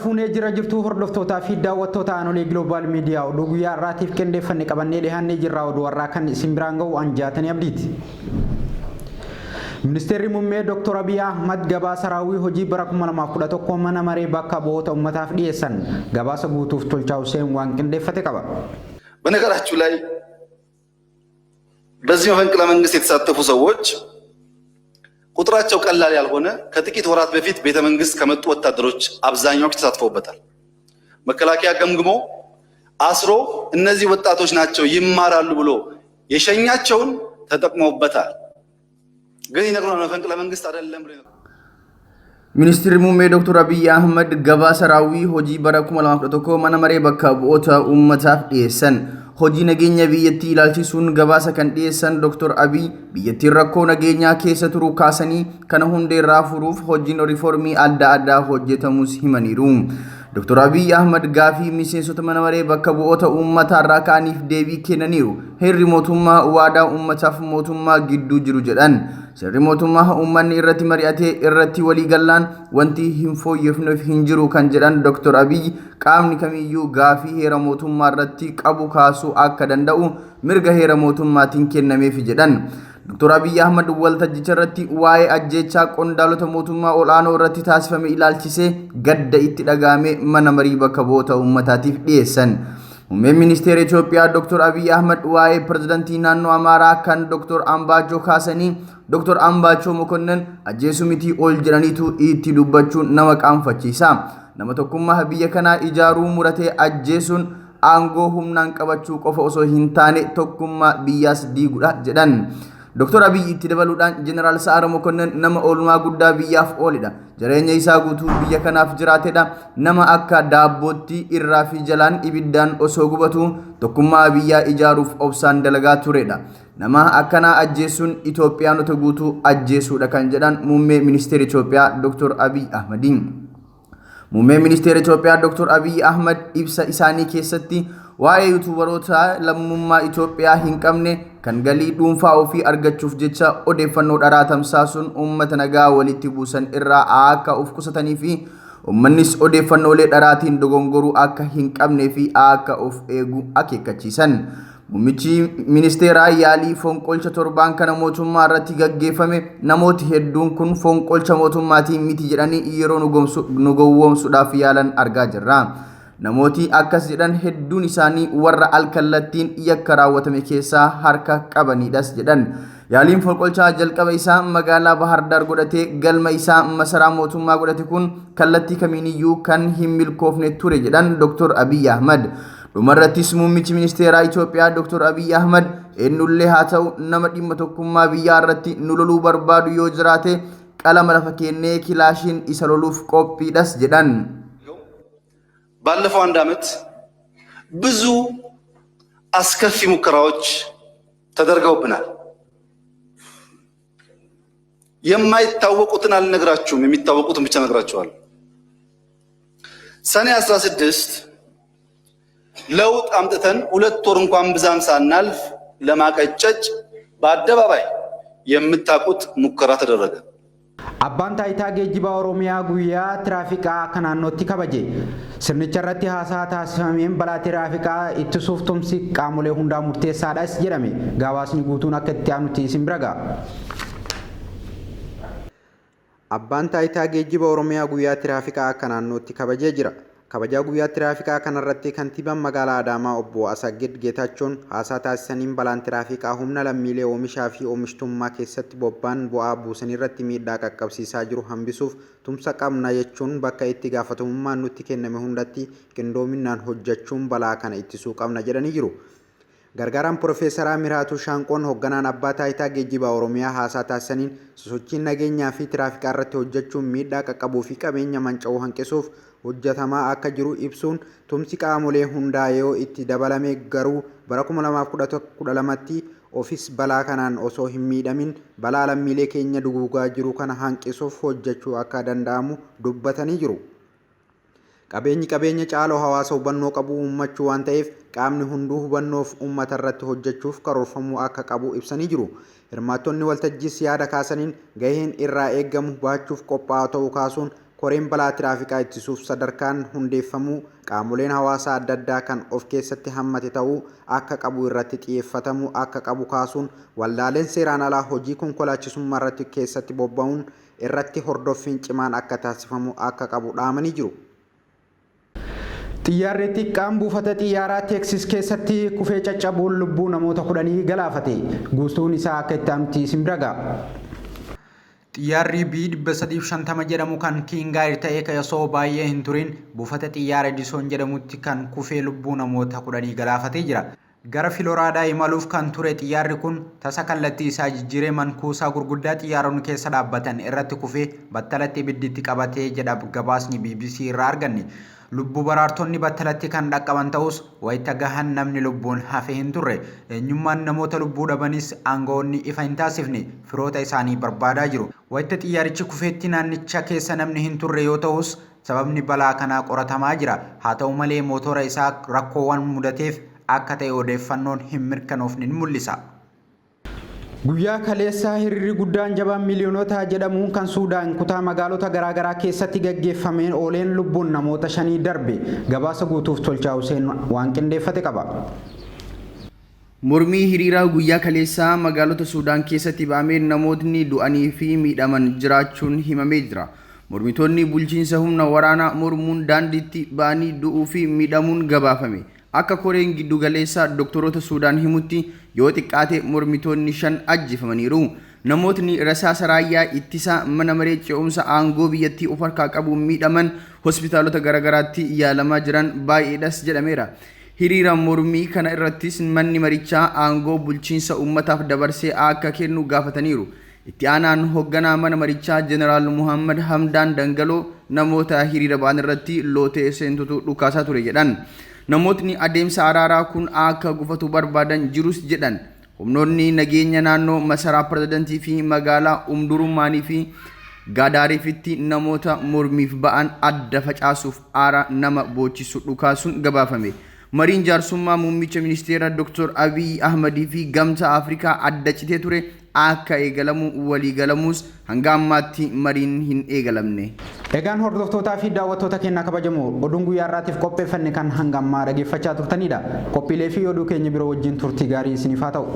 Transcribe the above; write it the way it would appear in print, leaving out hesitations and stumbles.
fuunee jira jirtu hordoftootaa fi daawwattoota aanolee Global Media oduu guyyaa irraatiif qindeeffannee qabannee dhiyaannee jirra. Oduu warraa kan isin biraan ga'u anjaatanii abdiiti. Ministeerri muummee Dr. Abiy Ahmad gabaasa raawwii hojii bara 2011 mana maree bakka bu'oota ummataaf dhiyeessan gabaasa guutuuf tolchaa Hussein waan qindeeffate qaba. በነገራችሁ ላይ በዚህ መፈንቅለ መንግስት የተሳተፉ ሰዎች ቁጥራቸው ቀላል ያልሆነ ከጥቂት ወራት በፊት ቤተ መንግስት ከመጡ ወታደሮች አብዛኛዎቹ ተሳትፈውበታል። መከላከያ ገምግሞ አስሮ እነዚህ ወጣቶች ናቸው ይማራሉ ብሎ የሸኛቸውን ተጠቅመውበታል። ግን ይነግሩና መፈንቅለ መንግስት አይደለም ብሎ Ministeerri muummee Dr. Abiy Ahmad gabaasa raawwii hojii bara 2011 mana maree bakka bu'oota uummataaf dhiyeessan hojii nageenya biyyattii ilaalchisuun gabaasa kan dhiyeessan Dr. Abiy biyyattiin rakkoo nageenyaa keessa turuu kaasanii kana hundeerraa furuuf hojiin riiformii adda addaa hojjetamus himaniiru. Dr. Abiy Ahmad gaafii miseensota mana maree bakka bu'oota uummataa irraa ka'aniif deebii kennaniiru. Heerri mootummaa waadaa uummataaf mootummaa gidduu jiru jedhan. Sirri mootummaa uummanni irratti mari'atee irratti walii gallaan wanti hin fooyyefneef hin jiru kan jedhan Dr. Abiy qaamni kamiyyuu gaafii heera mootummaa irratti qabu kaasuu akka danda'u mirga heera mootummaatiin kennameef jedhan. Dr. Abiy Ahmad waltajjicha irratti waa'ee ajjeechaa qondaalota mootummaa olaanoo irratti taasifame ilaalchisee gadda itti dhagahame mana marii bakka bu'oota uummataatiif dhiyeessan. Muummeen ministeera Itoophiyaa Dr. Abiy Ahmad waa'ee pirezidaantii naannoo Amaaraa kan Dr. Ambaachoo kaasanii Dr. Ambaachoo Mokonnon ajjeesuu miti ol jedhaniitu itti dubbachuun nama qaanfachiisa. Nama tokkummaa biyya kanaa ijaaruu muratee ajjeesuun aangoo humnaan qabachuu qofa osoo hin taane tokkummaa biyyaas diigudha jedhan. Dr. Abiy itti dabaluudhaan Jeneraal Sa'aaraa Mokonnon nama oolmaa guddaa biyyaaf oolidha. Jireenya isaa guutuu biyya kanaaf jiraatedha. Nama akka daabbootti irraa fi jalaan ibiddaan osoo gubatu tokkummaa biyyaa ijaaruuf obsaan dalagaa turedha. Nama akkanaa ajjeesuun Itoophiyaanota guutuu ajjeesuudha kan jedhan muummee ministeera Itoophiyaa Dr. Abiy Ahmad. Muummee ministeera Itoophiyaa Dr. Abiy Ahmad ibsa isaanii keessatti waa'ee yuutuubaroota lammummaa Itoophiyaa hin qabne kan galii dhuunfaa ofii argachuuf jecha odeeffannoo dharaa tamsaasuun uummata nagaa walitti buusan irraa akka of qusatanii fi uummannis odeeffannoolee dharaatiin dogongoruu akka hin qabnee fi akka of eegu akeekkachiisan. Muummichi ministeeraa yaalii fonqolcha torbaan kana mootummaa irratti gaggeeffame namooti hedduun kun fonqolcha mootummaatiin miti jedhanii yeroo nu gowwoomsuudhaaf yaalan argaa jirra. Namooti akkas jedhan hedduun isaanii warra alkallattiin yakka raawwatame keessaa harka qabanidhas jedhan. Yaaliin fonqolchaa jalqaba isaa magaalaa Bahar Dar godhatee galma isaa masaraa mootummaa godhate kun kallattii kamiiniyyuu kan hin milkoofne ture jedhan Dr. Abiy Ahmad. Dhumarrattis muummichi ministeeraa Itoophiyaa Dr. Abiy Ahmad eenyullee haa ta'u nama dhimma tokkummaa biyyaa irratti nu loluu barbaadu yoo jiraate qalama lafa kennee kilaashiin isa loluuf qophiidhas jedhan. ባለፈው አንድ ዓመት ብዙ አስከፊ ሙከራዎች ተደርገውብናል። የማይታወቁትን አልነግራችሁም፣ የሚታወቁትን ብቻ ነግራችኋለሁ። ሰኔ 16 ለውጥ አምጥተን 2 ወር እንኳን ብዛም ሳናልፍ ለማቀጨጭ በአደባባይ የምታውቁት ሙከራ ተደረገ። Abbaan taayitaa geejjibaa Oromiyaa guyyaa tiraafikaa kan naannootti kabaje. Sirnicha irratti haasaa taasifameen balaa tiraafikaa ittisuuf tumsi qaamolee hundaa murteessaadhas jedhame. Gabaasni guutuun akka itti aanutti isin bira ga'a. Abbaan taayitaa geejjibaa Oromiyaa guyyaa tiraafikaa kan naannootti kabajee jira. Kabajaa guyyaa tiraafikaa kanarratti kantiibaan magaalaa Adaamaa obbo Asagid Geetaachoon haasaa taasisaniin balaan tiraafikaa humna lammiilee oomishaa fi oomishtummaa keessatti bobba'an bu'aa buusan irratti miidhaa qaqqabsiisaa jiru hambisuuf tumsa qabna jechuun bakka itti gaafatamummaan nutti kenname hundatti qindoominaan hojjechuun balaa kana ittisuu qabna jedhanii jiru. Gargaaraan Profeesaraa Miraatu Shaanqoon hoogganaan abbaa taayitaa geejjibaa Oromiyaa haasaa taasisaniin sosochiin nageenyaa fi tiraafikaa irratti hojjechuun miidhaa qaqqabuu fi qabeenya manca'uu hanqisuuf hojjetamaa akka jiru ibsuun tumsi qaamolee hundaa yoo itti dabalame garuu bara 2012tti ofis balaa kanaan osoo hin miidhamin balaa lammiilee keenya duguugaa jiru kana hanqisuuf hojjechuu akka danda'amu dubbatanii jiru. Qabeenya caaloo hawaasa hubannoo qabu uummachuu waan ta'eef qaamni hunduu hubannoof uummata irratti hojjechuuf karoorfamuu akka qabu ibsanii jiru. Hirmaattonni waltajjiis yaada kaasaniin gaheen irraa eeggamu baachuuf qophaa'aa ta'uu kaasuun koreen balaa tiraafikaa ittisuuf sadarkaan hundeeffamuu qaamoleen hawaasaa adda addaa kan of keessatti hammate ta'uu akka qabu irratti xiyyeeffatamuu akka qabu kaasuun waldaaleen seeraan alaa hojii konkolaachisummaa irratti keessatti bobba'uun irratti hordoffiin cimaan akka taasifamu akka qabu dhaamanii jiru. Xiyyaarri xiqqaan buufata xiyyaaraa Teeksis keessatti kufee caccabuun lubbuu namoota 10 galaafate. Guutuun isaa akka itti aanutti isin bira ga'a. Xiyyaarri B350 jedhamu kan King Air ta'ee keessoo baay'ee hin turin buufata xiyyaara Edison jedhamutti kan kufee lubbuu namoota 10 galaafatee jira. Gara Filoraadaa imaluuf kan ture xiyyaarri kun tasa kallattii isaa jijjiiree mankuusaa gurguddaa xiyyaaronni keessa dhaabbatan irratti kufee battalatti ibidditti qabatee jedha gabaasni BBC irraa arganne. Lubbuu baraartonni battalatti kan dhaqqaban ta'us wayita gahan namni lubbuun hafe hin turre. Eenyummaan namoota lubbuu dhabanis aangawoonni ifa hin taasifne firoota isaanii barbaadaa jiru. Wayita xiyyaarichi kufeetti naannicha keessa namni hin turre yoo ta'us sababni balaa kanaa qoratamaa jira. Haa ta'u malee mootora isaa rakkoowwan mudateef akka ta'e odeeffannoon hin mirkanoofne ni mul'isa. Guyyaa kaleessaa hiriirri guddaan jabaan miiliyoonota jedhamuun kan Suudaan kutaa magaalota garaagaraa keessatti gaggeeffameen ooleen lubbuun namoota 5 darbe. Gabaasa guutuuf Tolchaa Huseen waan qindeeffate qaba. Mormii hiriiraa guyyaa kaleessaa magaalota Suudaan keessatti ba'ameen namootni du'anii fi miidhaman jiraachuun himamee jira. Mormitoonni bulchiinsa humna waraanaa mormuun daandiitti ba'anii du'uu fi miidhamuun gabaafame. Akka koreen giddu galeessaa doktoroota Suudaan himutti yoo xiqqaate mormitoonni 5 ajjeefamaniiru. Namootni rasaasa raayyaa ittisaa mana maree ce'umsa aangoo biyyattii of harkaa qabuun miidhaman hospitaalota garaagaraatti yaalamaa jiran baay'eedhas jedhameera. Hiriira mormii kana irrattis manni marichaa aangoo bulchiinsa uummataaf dabarsee akka kennu gaafataniiru. Itti aanaan hoogganaa mana marichaa Jeneraal Muhammad Hamdaan Dangaloo namoota hiriira ba'an irratti lootee seentutu dhukaasaa ture jedhan. Namootni adeemsa araaraa kun akka gufatu barbaadan jirus jedhan. Humnoonni nageenya naannoo masaraa pirezidantii fi magaalaa Umdurummaanii fi Gaadaariifitti namoota mormiif ba'an adda facaasuuf aara nama boochisu dhukaasuun gabaafame. Mariin jaarsummaa muummicha ministeera Dr. Abiy Ahmedii fi gamtaa Afrikaa adda citee ture akka eegalamu walii galamuus hanga ammaatti mariin hin eegalamne. Egaan hordoftootaa fi daawwattoota keenya kabajamoo oduun guyyaa irraatiif qopheeffanne kan hanga ammaa dhaggeeffachaa turtanidha. Qophiilee fi oduu keenya biroo wajjin turtii gaarii isiniif haa ta'u.